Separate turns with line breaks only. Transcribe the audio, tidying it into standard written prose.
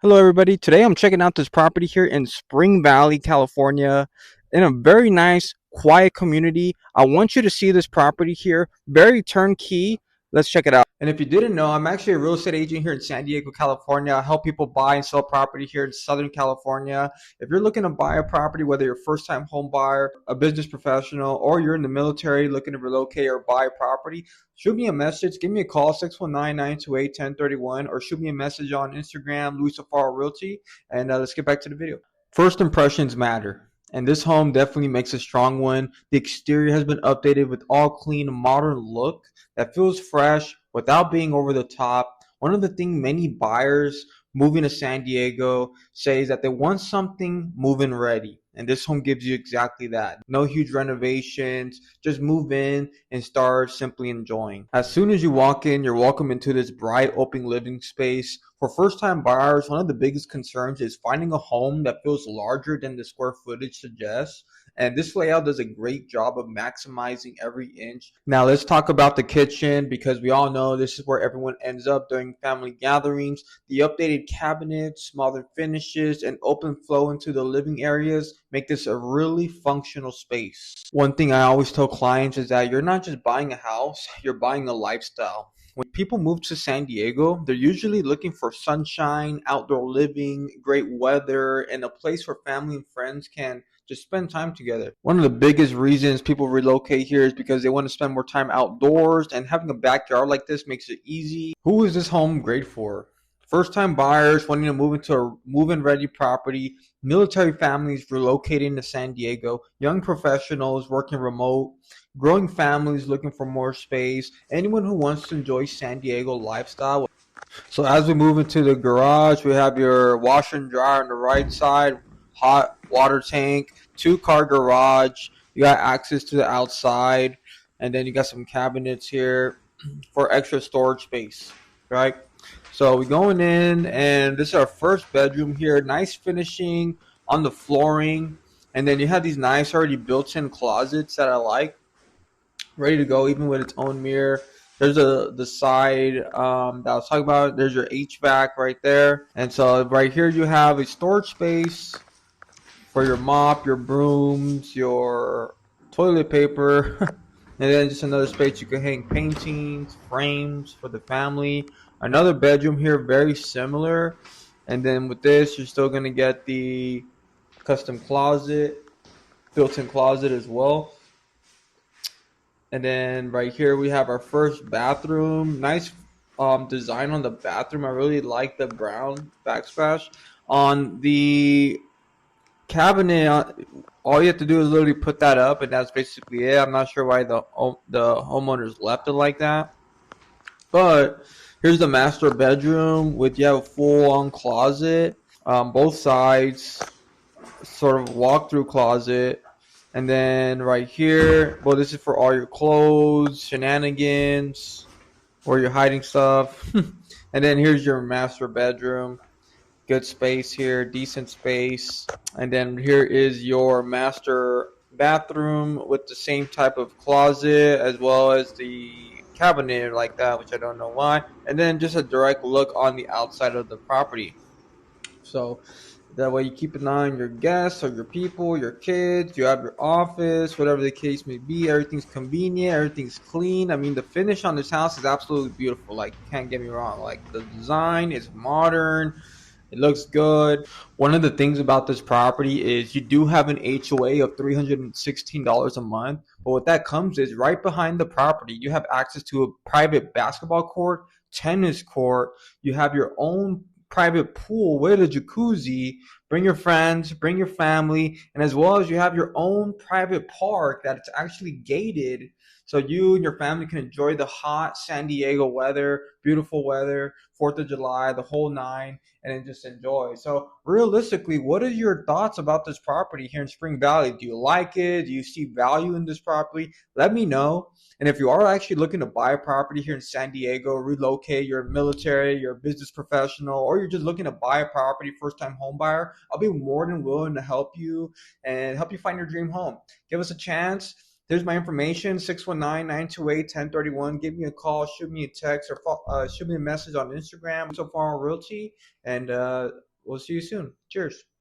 Hello, everybody. Today I'm checking out this property here in Spring Valley, California, in a very nice, quiet community. I want you to see this property here, very turnkey. Let's check it out. And if you didn't know, I'm actually a real estate agent here in San Diego, California. I help people buy and sell property here in Southern California. If you're looking to buy a property, whether you're a first-time home buyer, a business professional, or you're in the military looking to relocate or buy a property, shoot me a message. Give me a call, 619-928-1031, or shoot me a message on Instagram, Alfaro Realty, and let's get back to the video. First impressions matter, and this home definitely makes a strong one. The exterior has been updated with all clean, modern look that feels fresh without being over the top. One of the things many buyers moving to San Diego say is that they want something move-in ready. And this home gives you exactly that. No huge renovations, just move in and start simply enjoying. As soon as you walk in, you're welcome into this bright open living space. For first-time buyers, one of the biggest concerns is finding a home that feels larger than the square footage suggests. And this layout does a great job of maximizing every inch. Now let's talk about the kitchen, because we all know this is where everyone ends up during family gatherings. The updated cabinets, modern finishes, and open flow into the living areas make this a really functional space. One thing I always tell clients is that you're not just buying a house, you're buying a lifestyle. When people move to San Diego, they're usually looking for sunshine, outdoor living, great weather, and a place where family and friends can just spend time together. One of the biggest reasons people relocate here is because they want to spend more time outdoors, and having a backyard like this makes it easy. Who is this home great for? First time buyers wanting to move into a move-in ready property, military families relocating to San Diego, young professionals working remote, growing families looking for more space, anyone who wants to enjoy San Diego lifestyle. So as we move into the garage, we have your washer and dryer on the right side, hot water tank, two-car garage. You got access to the outside, and then you got some cabinets here for extra storage space, right? So we're going in, and this is our first bedroom here. Nice finishing on the flooring, and then you have these nice already built-in closets that I like, ready to go, even with its own mirror. There's the side that I was talking about. There's your HVAC right there, and so right here you have a storage space for your mop, your brooms, your toilet paper, and then just another space you can hang paintings, frames for the family. Another bedroom here, very similar. And then with this, you're still going to get the custom closet, built-in closet as well. And then right here we have our first bathroom. Nice design on the bathroom. I really like the brown backsplash. On the cabinet, all you have to do is literally put that up, and that's basically it. I'm not sure why the homeowners left it like that. But here's the master bedroom with, you have a full-on closet, both sides, sort of walk-through closet. And then right here, well, this is for all your clothes, shenanigans, where you're hiding stuff. And then here's your master bedroom. Good space here, decent space. And then here is your master bathroom with the same type of closet, as well as the cabinet like that, which I don't know why. And then just a direct look on the outside of the property. So that way you keep an eye on your guests or your people, your kids. You have your office, whatever the case may be. Everything's convenient, everything's clean. I mean, the finish on this house is absolutely beautiful. Like, can't get me wrong. Like, the design is modern. It looks good. One of the things about this property is you do have an HOA of $316 a month. But what that comes is, right behind the property, you have access to a private basketball court, tennis court. You have your own private pool with a jacuzzi. Bring your friends, bring your family, and as well as you have your own private park that it's actually gated, so you and your family can enjoy the hot San Diego weather, beautiful weather, 4th of July, the whole nine, and then just enjoy. So realistically, what are your thoughts about this property here in Spring Valley? Do you like it? Do you see value in this property? Let me know. And if you are actually looking to buy a property here in San Diego, relocate, you're a military, you're a business professional, or you're just looking to buy a property, first-time home buyer, I'll be more than willing to help you and help you find your dream home. Give us a chance. There's my information, 619-928-1031. Give me a call, shoot me a text, or shoot me a message on Instagram, so far on Realty. And We'll see you soon. Cheers.